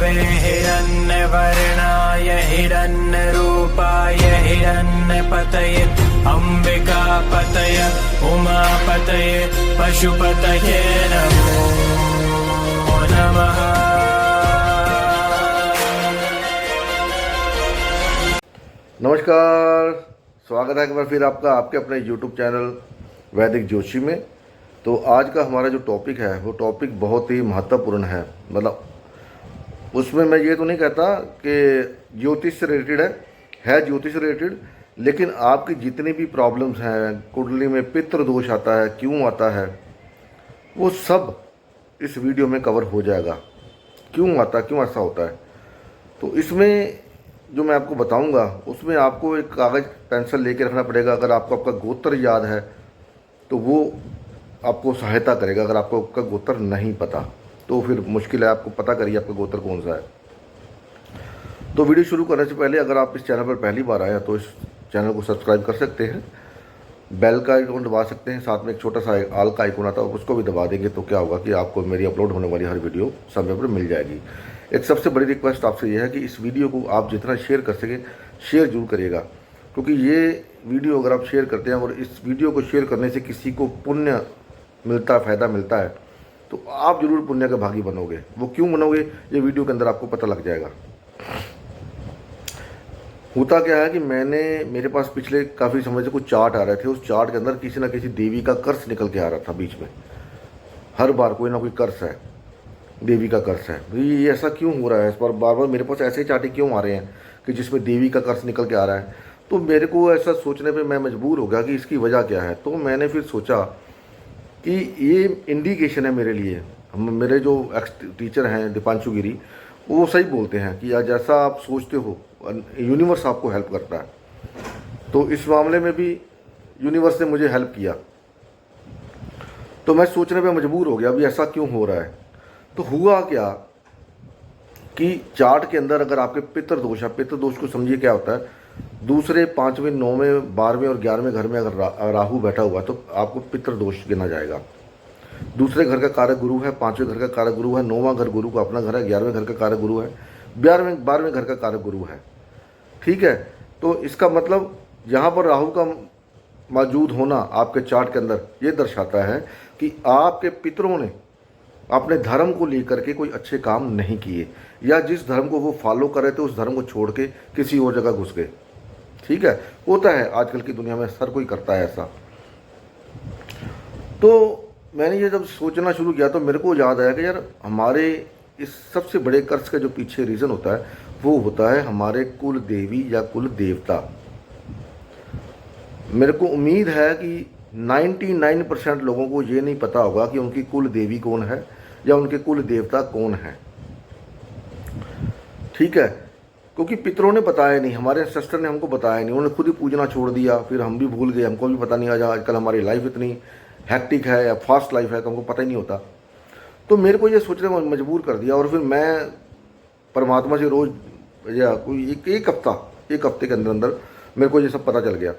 विष्णवे हिरण्यवर्णाय हिरण्यरूपाय हिरण्यपतये अम्बिकापतये उमापतये पशुपतये नमो नमः। नमस्कार, स्वागत है एक बार फिर आपका आपके अपने YouTube चैनल वैदिक ज्योतिषी में। तो आज का हमारा जो टॉपिक है वो टॉपिक बहुत ही महत्वपूर्ण है। मतलब उसमें मैं ये तो नहीं कहता कि ज्योतिष से रिलेटेड है ज्योतिष से रिलेटेड, लेकिन आपकी जितनी भी प्रॉब्लम्स हैं, कुंडली में पितृ दोष आता है, क्यों आता है, वो सब इस वीडियो में कवर हो जाएगा। क्यों आता है, क्यों ऐसा होता है। तो इसमें जो मैं आपको बताऊंगा उसमें आपको एक कागज़ पेंसिल लेके रखना पड़ेगा। अगर आपको आपका गोत्र याद है तो वो आपको सहायता करेगा। अगर आपको आपका गोत्र नहीं पता तो फिर मुश्किल है, आपको पता करिए आपका गोत्र कौन सा है। तो वीडियो शुरू करने से पहले अगर आप इस चैनल पर पहली बार आए हैं तो इस चैनल को सब्सक्राइब कर सकते हैं, बेल का आइकन दबा सकते हैं, साथ में एक छोटा सा आल का आइकन आता है उसको भी दबा देंगे तो क्या होगा कि आपको मेरी अपलोड होने वाली हर वीडियो समय पर मिल जाएगी। एक सबसे बड़ी रिक्वेस्ट आपसे यह है कि इस वीडियो को आप जितना शेयर कर सकें शेयर जरूर करिएगा, क्योंकि ये वीडियो अगर आप शेयर करते हैं और इस वीडियो को शेयर करने से किसी को पुण्य मिलता है, फ़ायदा मिलता है, तो आप जरूर पुण्य के भागी बनोगे। वो क्यों बनोगे ये वीडियो के अंदर आपको पता लग जाएगा। होता क्या है कि मेरे पास पिछले काफ़ी समय से कुछ चार्ट आ रहे थे। उस चार्ट के अंदर किसी न किसी देवी का कर्स निकल के आ रहा था बीच में। हर बार कोई ना कोई कर्स है, देवी का कर्स है। तो ये ऐसा क्यों हो रहा है, इस पर बार बार मेरे पास ऐसे चार्ट क्यों आ रहे हैं कि जिसमें देवी का कर्स निकल के आ रहा है। तो मेरे को ऐसा सोचने पे मैं मजबूर हो गया कि इसकी वजह क्या है। तो मैंने फिर सोचा कि ये इंडिकेशन है मेरे लिए। मेरे जो एक्स टीचर हैं दीपांशु गिरी, वो सही बोलते हैं कि जैसा आप सोचते हो यूनिवर्स आपको हेल्प करता है। तो इस मामले में भी यूनिवर्स ने मुझे हेल्प किया। तो मैं सोचने पे मजबूर हो गया अभी ऐसा क्यों हो रहा है। तो हुआ क्या कि चार्ट के अंदर अगर आपके पितृ दोष है, पितृ दोष को समझिए क्या होता है। दूसरे, 5वें, 9वें, 12वें और 11वें घर में अगर राहु बैठा हुआ तो आपको पितृ दोष गिना जाएगा। दूसरे घर का कारक गुरु है, 5वें घर का कारक गुरु है, 9वां घर गुरु का अपना घर है, 11वें घर का कारक गुरु है, 12वें घर का कारक गुरु है। ठीक है। तो इसका मतलब यहाँ पर राहु का मौजूद होना आपके चार्ट के अंदर ये दर्शाता है कि आपके पितरों ने अपने धर्म को लेकर के कोई अच्छे काम नहीं किए, या जिस धर्म को वो फॉलो कर रहे थे उस धर्म को छोड़ के किसी और जगह घुस गए। ठीक है, होता है आजकल की दुनिया में, हर कोई करता है ऐसा। तो मैंने ये जब सोचना शुरू किया तो मेरे को याद आया कि यार हमारे इस सबसे बड़े कर्ज का जो पीछे रीज़न होता है वो होता है हमारे कुल देवी या कुल देवता। मेरे को उम्मीद है कि 99% लोगों को ये नहीं पता होगा कि उनकी कुल देवी कौन है या उनके कुल देवता कौन है। ठीक है, क्योंकि पितरों ने बताया नहीं, हमारे सिस्टर ने हमको बताया नहीं, उन्होंने खुद ही पूजना छोड़ दिया, फिर हम भी भूल गए, हमको भी पता नहीं। आजकल हमारी लाइफ इतनी हैक्टिक है या फास्ट लाइफ है तो हमको पता ही नहीं होता। तो मेरे को ये सोचने में मजबूर कर दिया और फिर मैं परमात्मा से रोज़ या कोई एक हफ्ते के अंदर अंदर मेरे को ये सब पता चल गया।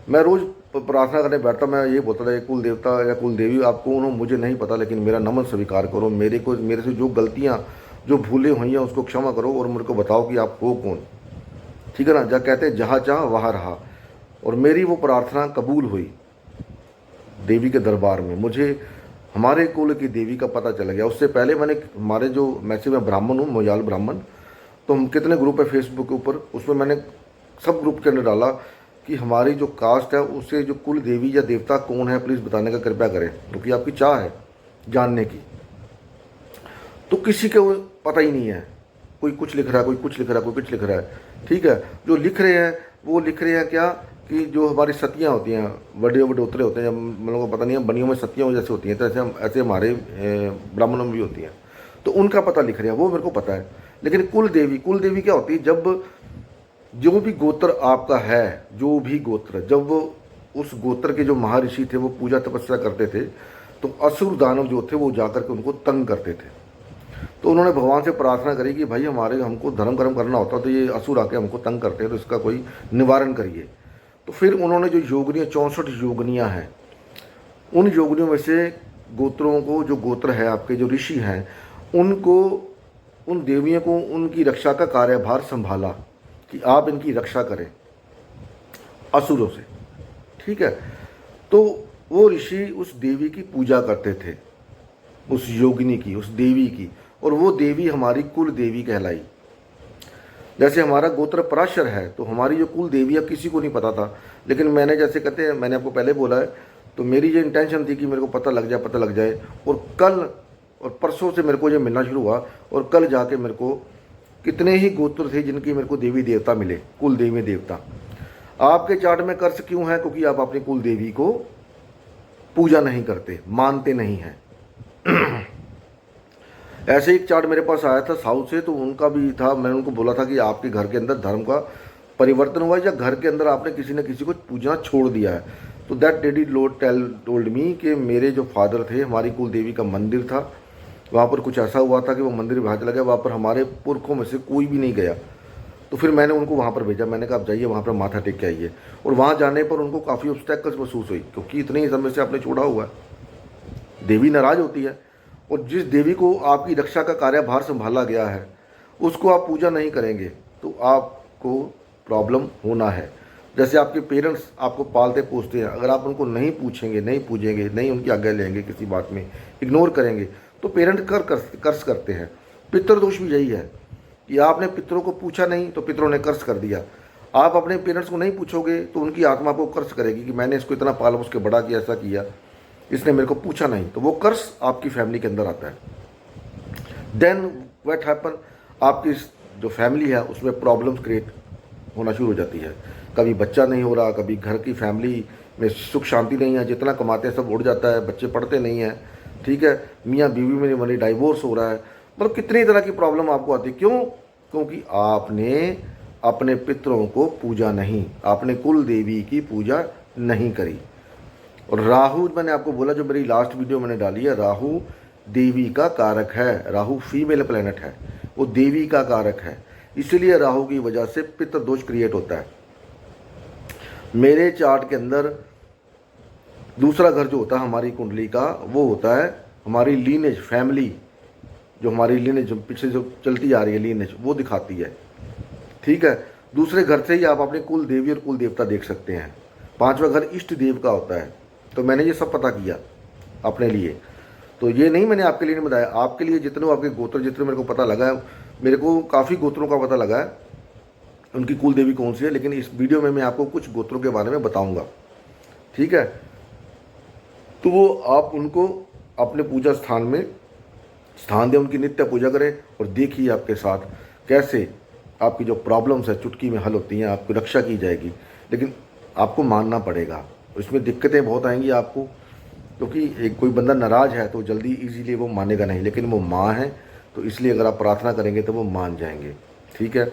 मैं रोज़ प्रार्थना करने बैठता, मैं ये बोलता था कुल देवता या कुल देवी आपको उन्होंने मुझे नहीं पता, लेकिन मेरा नमन स्वीकार करो, मेरे से जो गलतियाँ जो भूलें हुई हैं उसको क्षमा करो और मेरे को बताओ कि आप हो कौन। ठीक है ना, जहाँ कहते हैं जहाँ चाह वहाँ रहा। और मेरी वो प्रार्थना कबूल हुई देवी के दरबार में। मुझे हमारे कुल की देवी का पता चल गया। उससे पहले मैंने हमारे जो मैसेज में ब्राह्मण हूँ, मोजाल ब्राह्मण, तो हम कितने ग्रुप है फेसबुक के ऊपर, उसमें मैंने सब ग्रुप के अंदर डाला कि हमारी जो कास्ट है उससे जो कुल देवी या देवता कौन है प्लीज़ बताने का कृपया करें, क्योंकि आपकी चाह है जानने की। तो किसी को पता ही नहीं है, कोई कुछ लिख रहा है, कोई कुछ लिख रहा है, कोई कुछ लिख रहा है। ठीक है, जो लिख रहे हैं वो लिख रहे हैं क्या कि जो हमारी सतियाँ होती हैं, बड़े बड़ोतरे होते हैं, हम लोगों को पता नहीं है, बनियों में सतियाँ जैसे होती हैं, तो ऐसे हमारे ब्राह्मणों में भी होती हैं, तो उनका पता लिख रहे हैं, वो मेरे को पता है। लेकिन कुल देवी क्या होती है, जब जो भी गोत्र आपका है, जो भी गोत्र, जब उस गोत्र के जो महर्षि थे वो पूजा तपस्या करते थे तो असुर दानव जो थे वो जाकर के उनको तंग करते थे। तो उन्होंने भगवान से प्रार्थना करी कि भाई हमको धर्म कर्म करना होता तो ये असुर आके हमको तंग करते हैं, तो इसका कोई निवारण करिए। तो फिर उन्होंने जो योगनियाँ 64 योगनियाँ हैं, उन योगनियों में से गोत्रों को, जो गोत्र है आपके, जो ऋषि हैं, उनको उन देवियों को उनकी रक्षा का कार्यभार संभाला कि आप इनकी रक्षा करें असुरों से। ठीक है, तो वो ऋषि उस देवी की पूजा करते थे, उस योगिनी की, उस देवी की, और वो देवी हमारी कुल देवी कहलाई। जैसे हमारा गोत्र पराशर है, तो हमारी जो कुल देवी अब किसी को नहीं पता था, लेकिन मैंने जैसे कहते हैं, मैंने आपको पहले बोला है, तो मेरी ये इंटेंशन थी कि मेरे को पता लग जाए, और कल और परसों से मेरे को ये मिलना शुरू हुआ, और कल जाके मेरे को कितने ही गोत्र थे जिनकी मेरे को देवी देवता मिले, कुल देवी देवता। आपके चार्ट में कर्स क्यों है? क्योंकि आप अपनी कुल देवी को पूजा नहीं करते, मानते नहीं हैं। ऐसे एक चार्ट मेरे पास आया था साउथ से, तो उनका भी था, मैंने उनको बोला था कि आपके घर के अंदर धर्म का परिवर्तन हुआ या घर के अंदर आपने किसी न किसी को पूजना छोड़ दिया है। तो that lady Lord told me कि मेरे जो फादर थे, हमारी कुल देवी का मंदिर था, वहाँ पर कुछ ऐसा हुआ था कि वो मंदिर वहाँ चला गया, वहाँ पर हमारे पुरखों में से कोई भी नहीं गया। तो फिर मैंने उनको वहाँ पर भेजा, मैंने कहा आप जाइए वहाँ पर माथा टेक के आइए। और वहाँ जाने पर उनको काफ़ी ऑब्स्टेकल्स महसूस हुई, क्योंकि इतने ही समय से आपने छोड़ा हुआ है, देवी नाराज होती है। और जिस देवी को आपकी रक्षा का कार्यभार संभाला गया है, उसको आप पूजा नहीं करेंगे तो आपको प्रॉब्लम होना है। जैसे आपके पेरेंट्स आपको पालते पोसते हैं, अगर आप उनको नहीं पूछेंगे, नहीं पूजेंगे, नहीं उनकी आज्ञा लेंगे, किसी बात में इग्नोर करेंगे, तो पेरेंट कर्स करते हैं। पितृदोष भी यही है कि आपने पितरों को पूछा नहीं तो पितरों ने कर्स कर दिया। आप अपने पेरेंट्स को नहीं पूछोगे तो उनकी आत्मा को कर्स करेगी कि मैंने इसको इतना पाला, उसके बड़ा किया, ऐसा किया, इसने मेरे को पूछा नहीं, तो वो कर्स आपकी फैमिली के अंदर आता है। देन व्हाट हैपन, आपकी जो फैमिली है उसमें प्रॉब्लम्स क्रिएट होना शुरू हो जाती है। कभी बच्चा नहीं हो रहा, कभी घर की फैमिली में सुख शांति नहीं है, जितना कमाते हैं सब उड़ जाता है, बच्चे पढ़ते नहीं हैं, ठीक है, मियाँ बीवी में बड़ी डाइवोर्स हो रहा है, मतलब कितनी तरह की प्रॉब्लम आपको आती है। क्यों? क्योंकि आपने अपने पितरों को पूजा नहीं, आपने कुल देवी की पूजा नहीं करी। और राहु, मैंने आपको बोला, जो मेरी लास्ट वीडियो मैंने डाली है, राहु देवी का कारक है, राहु फीमेल प्लेनेट है, वो देवी का कारक है, इसलिए राहु की वजह से पितृदोष क्रिएट होता है। मेरे चार्ट के अंदर दूसरा घर जो होता है हमारी कुंडली का, वो होता है हमारी लीनेज, फैमिली, जो हमारी लीनेज जो पीछे जो चलती आ रही है लीनेज, वो दिखाती है। ठीक है, दूसरे घर से ही आप अपने कुल देवी और कुल देवता देख सकते हैं। पांचवा घर इष्ट देव का होता है। तो मैंने ये सब पता किया अपने लिए, तो ये नहीं मैंने आपके लिए नहीं बताया, आपके लिए जितने आपके गोत्र, जितने मेरे को पता लगा है, मेरे को काफ़ी गोत्रों का पता लगा है उनकी कुल देवी कौन सी है, लेकिन इस वीडियो में मैं आपको कुछ गोत्रों के बारे में बताऊंगा। ठीक है, तो वो आप उनको अपने पूजा स्थान में स्थान दें, उनकी नित्य पूजा करें, और देखिए आपके साथ कैसे आपकी जो प्रॉब्लम्स है चुटकी में हल होती हैं, आपकी रक्षा की जाएगी। लेकिन आपको मानना पड़ेगा, इसमें दिक्कतें बहुत आएंगी आपको, क्योंकि एक कोई बंदा नाराज़ है तो जल्दी इजीली वो मानेगा नहीं, लेकिन वो माँ है, तो इसलिए अगर आप प्रार्थना करेंगे तो वो मान जाएंगे। ठीक है,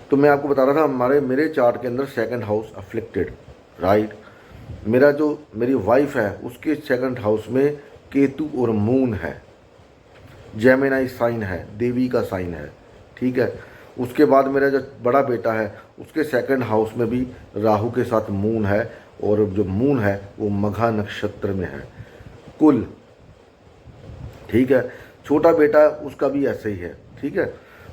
तो मैं आपको बता रहा था मेरे चार्ट के अंदर सेकंड हाउस अफ्लिक्टेड, राइट। मेरी वाइफ है उसके सेकंड हाउस में केतु और मून है, जेमिनी साइन है, देवी का साइन है। ठीक है, उसके बाद मेरा जो बड़ा बेटा है उसके सेकंड हाउस में भी राहु के साथ मून है, और जो मून है वो मघा नक्षत्र में है कुल। ठीक है, छोटा बेटा उसका भी ऐसे ही है। ठीक है,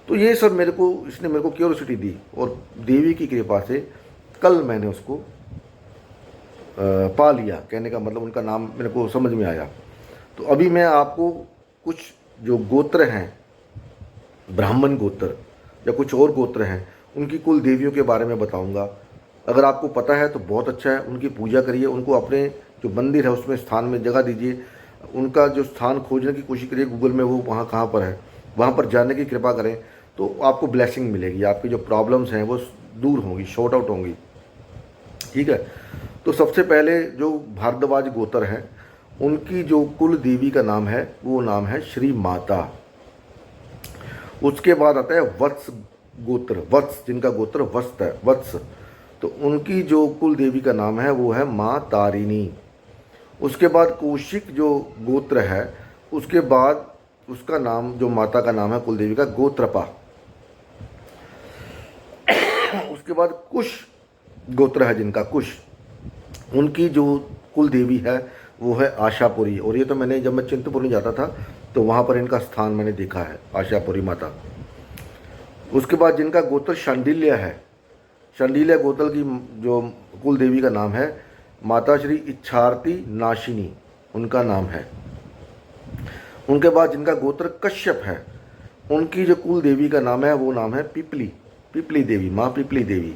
तो ये सब इसने मेरे को क्यूरियोसिटी दी, और देवी की कृपा से कल मैंने उसको पा लिया। कहने का मतलब उनका नाम मेरे को समझ में आया। तो अभी मैं आपको कुछ जो गोत्र हैं, ब्राह्मण गोत्र या कुछ और गोत्र हैं, उनकी कुल देवियों के बारे में बताऊंगा। अगर आपको पता है तो बहुत अच्छा है, उनकी पूजा करिए, उनको अपने जो मंदिर है उसमें स्थान में जगह दीजिए, उनका जो स्थान खोजने की कोशिश करिए गूगल में, वो वहाँ कहाँ पर है, वहाँ पर जाने की कृपा करें, तो आपको ब्लेसिंग मिलेगी, आपकी जो प्रॉब्लम्स हैं वो दूर होंगी, शॉर्ट आउट होंगी। ठीक है, तो सबसे पहले जो भारद्वाज गोत्र हैं, उनकी जो कुल देवी का नाम है वो नाम है श्री माता। उसके बाद आता है वत्स गोत्र, वत्स जिनका गोत्र वत्स है, वत्स, तो उनकी जो कुल देवी का नाम है वो है माँ तारिणी। उसके बाद कौशिक जो गोत्र है, उसके बाद उसका नाम जो माता का नाम है कुल देवी का गोत्रपा। उसके बाद कुश गोत्र है जिनका, कुश, उनकी जो कुल देवी है वो है आशापुरी। और ये तो मैंने जब मैं चिंतपुरी जाता था तो वहाँ पर इनका स्थान मैंने देखा है, आशापुरी माता। उसके बाद जिनका गोत्र शांडिल्य है, शांडिल्य गोत्र की जो कुल देवी का नाम है माता श्री इच्छारती नाशिनी, उनका नाम है। उनके बाद जिनका गोत्र कश्यप है, उनकी जो कुल देवी का नाम है वो नाम है पिपली, पिपली देवी, माँ पिपली देवी।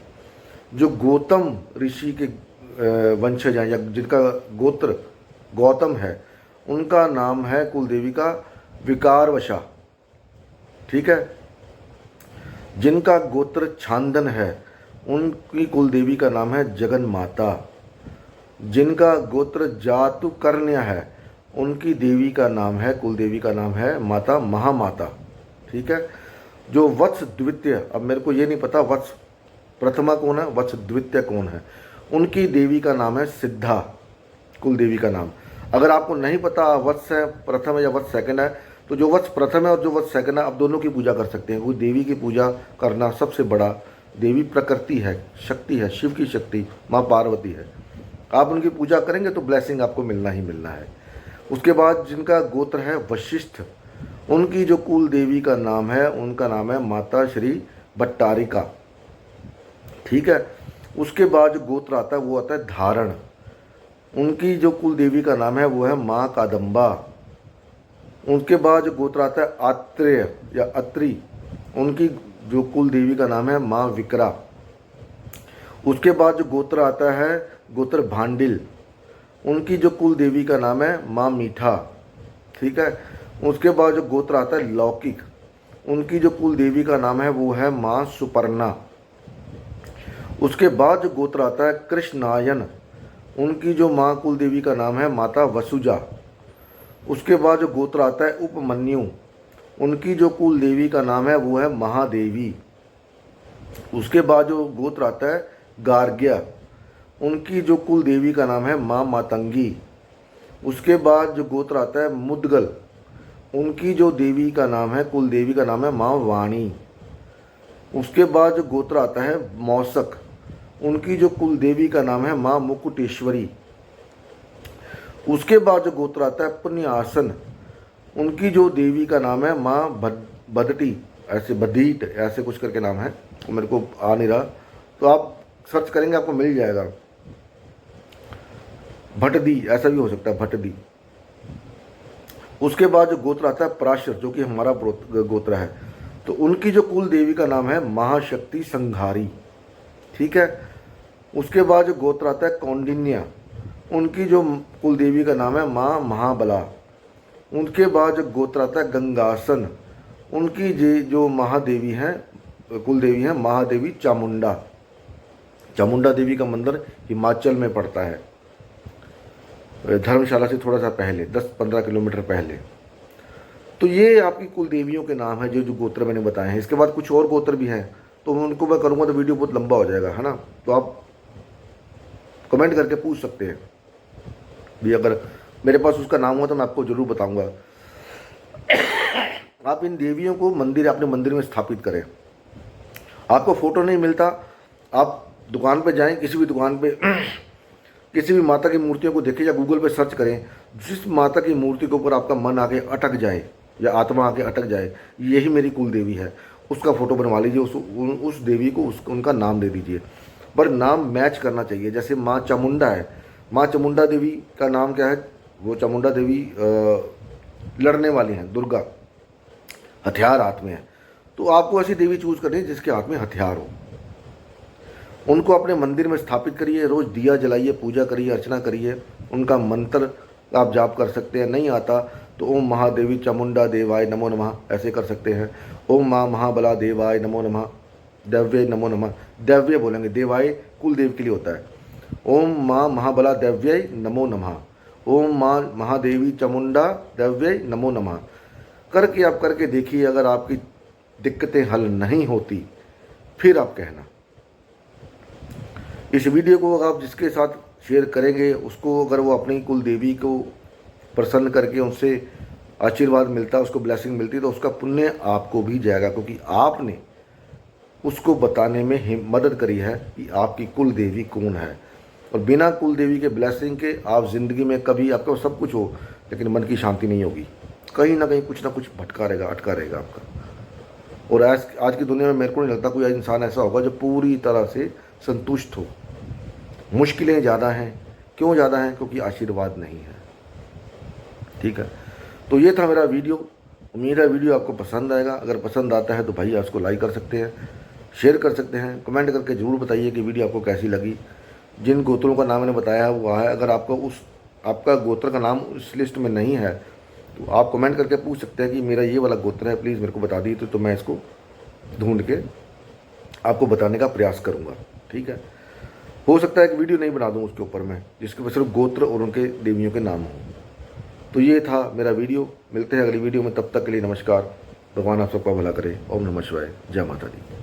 जो गौतम ऋषि के वंशज हैं या जिनका गोत्र गौतम है, उनका नाम है कुल देवी का विकारवशा, ठीक है। जिनका गोत्र छांदन है, उनकी कुल देवी का नाम है जगन माता। जिनका गोत्र जातुकर्ण्य है, उनकी देवी का नाम है, कुल देवी का नाम है माता महामाता, ठीक है। जो वत्स द्वितीय, अब मेरे को ये नहीं पता वत्स प्रथमा कौन है, वत्स द्वितीय कौन है, उनकी देवी का नाम है सिद्धा, कुल देवी का नाम। अगर आपको नहीं पता वत्स है प्रथम है या वत्स सेकंड है, तो जो वत्स प्रथम है और जो वत्स सेकंड है, आप दोनों की पूजा कर सकते हैं। वो देवी की पूजा करना सबसे बड़ा, देवी प्रकृति है, शक्ति है, शिव की शक्ति माँ पार्वती है। आप उनकी पूजा करेंगे तो ब्लेसिंग आपको मिलना ही मिलना है। उसके बाद जिनका गोत्र है वशिष्ठ, उनकी जो कुल देवी का नाम है, उनका नाम है माता श्री भट्टारिका, ठीक है। उसके बाद जो गोत्र आता है वो आता है धारण, उनकी जो कुल देवी का नाम है वो है माँ कादम्बा। उनके बाद जो गोत्र आता है आत्रेय या अत्रि, उनकी जो कुल देवी का नाम है माँ विकरा। उसके बाद जो गोत्र आता है गोत्र भांडिल, उनकी जो कुल देवी का नाम है माँ मीठा, ठीक है। उसके बाद जो गोत्र आता है लौकिक, उनकी जो कुल देवी का नाम है वो है माँ सुपर्णा। उसके बाद जो गोत्र आता है कृष्णायन, उनकी जो माँ कुल देवी का नाम है माता वसुजा। उसके बाद जो गोत्र आता है उपमन्यु, उनकी जो कुल देवी का नाम है वो है महादेवी। उसके बाद जो गोत्र आता है गार्ग्य, उनकी जो कुल देवी का नाम है माँ मातंगी। उसके बाद जो गोत्र आता है मुदगल, उनकी जो देवी का नाम है कुल देवी का नाम है माँ वाणी। उसके बाद जो गोत्र आता है मौसक, उनकी जो कुल देवी का नाम है माँ मुकुटेश्वरी। उसके बाद जो गोत्र आता है पुण्यासन, उनकी जो देवी का नाम है माँ बदटी, ऐसे बदीट ऐसे कुछ करके नाम है, मेरे को आ नहीं रहा, तो आप सर्च करेंगे आपको मिल जाएगा। भटदी ऐसा भी हो सकता है, भटदी। उसके बाद जो गोत्र आता है पराशर, जो कि हमारा गोत्र है, तो उनकी जो कुल देवी का नाम है महाशक्ति संघारी, ठीक है। उसके बाद जो गोत्र आता है कौंडिन्य, उनकी जो कुल देवी का नाम है माँ महाबला। उनके बाद जो गोत्र आता है गंगासन, उनकी जो महादेवी हैं कुल देवी हैं महादेवी चामुंडा। चामुंडा देवी का मंदिर हिमाचल में पड़ता है, धर्मशाला से थोड़ा सा पहले, 10-15 किलोमीटर पहले। तो ये आपकी कुल देवियों के नाम है जो गोत्र मैंने बताए हैं। इसके बाद कुछ और गोत्र भी हैं, तो उनको मैं करूँगा तो वीडियो बहुत लंबा हो जाएगा, है ना। तो आप कमेंट करके पूछ सकते हैं भी, अगर मेरे पास उसका नाम हुआ तो मैं आपको ज़रूर बताऊंगा। आप इन देवियों को मंदिर अपने मंदिर में स्थापित करें। आपको फ़ोटो नहीं मिलता, आप दुकान पे जाएं, किसी भी दुकान पे किसी भी माता की मूर्तियों को देखें या गूगल पे सर्च करें, जिस माता की मूर्ति के ऊपर आपका मन आके अटक जाए या आत्मा आके अटक जाए, यही मेरी कुल देवी है, उसका फ़ोटो बनवा लीजिए, उस देवी को उनका नाम दे दीजिए। पर नाम मैच करना चाहिए। जैसे माँ चामुंडा है, माँ चामुंडा देवी का नाम क्या है, वो चामुंडा देवी लड़ने वाली हैं, दुर्गा, हथियार हाथ में है। तो आपको ऐसी देवी चूज करनी है जिसके हाथ में हथियार हो। उनको अपने मंदिर में स्थापित करिए, रोज़ दिया जलाइए, पूजा करिए, अर्चना करिए, उनका मंत्र आप जाप कर सकते हैं। नहीं आता तो ओम महादेवी चामुंडा देवाय नमो नमः ऐसे कर सकते हैं। ओम माँ महाबला देवाय नमो नमः, दैव्य नमो नमः, दैव्य बोलेंगे, देवाय कुल देव के लिए होता है। ओम माँ महाबला दैव्य नमो नमः, ओम माँ महादेवी चामुंडा दैव्य नमो नमः करके आप करके देखिए। अगर आपकी दिक्कतें हल नहीं होती फिर आप कहना। इस वीडियो को आप जिसके साथ शेयर करेंगे उसको, अगर वो अपनी कुल देवी को प्रसन्न करके उनसे आशीर्वाद मिलता है, उसको ब्लेसिंग मिलती, तो उसका पुण्य आपको भी जाएगा, क्योंकि आपने उसको बताने में मदद करी है कि आपकी कुल देवी कौन है। और बिना कुल देवी के ब्लेसिंग के आप ज़िंदगी में कभी, आपको सब कुछ हो लेकिन मन की शांति नहीं होगी। कहीं ना कहीं कुछ ना कुछ भटका रहेगा, अटका रहेगा आपका। और आज की दुनिया में मेरे को नहीं लगता कोई इंसान ऐसा होगा जो पूरी तरह से संतुष्ट हो। मुश्किलें ज़्यादा हैं। क्यों ज़्यादा हैं? क्योंकि आशीर्वाद नहीं है। ठीक है, तो ये था मेरा वीडियो। उम्मीद है वीडियो आपको पसंद आएगा। अगर पसंद आता है तो भाई उसको लाइक कर सकते हैं, शेयर कर सकते हैं, कमेंट करके ज़रूर बताइए कि वीडियो आपको कैसी लगी। जिन गोत्रों का नाम मैंने बताया है वो है, अगर आपका गोत्र का नाम उस लिस्ट में नहीं है तो आप कमेंट करके पूछ सकते हैं कि मेरा ये वाला गोत्र है, प्लीज़ मेरे को बता दीजिए, तो मैं इसको ढूंढ के आपको बताने का प्रयास करूँगा। ठीक है, हो सकता है कि वीडियो नहीं बना दूँ उसके ऊपर मैं, जिसके ऊपर सिर्फ गोत्र और उनके देवियों के नाम हों। तो ये था मेरा वीडियो। मिलते हैं अगली वीडियो में, तब तक के लिए नमस्कार। भगवान आप सबका भला करे। ओम नमः शिवाय। जय माता दी।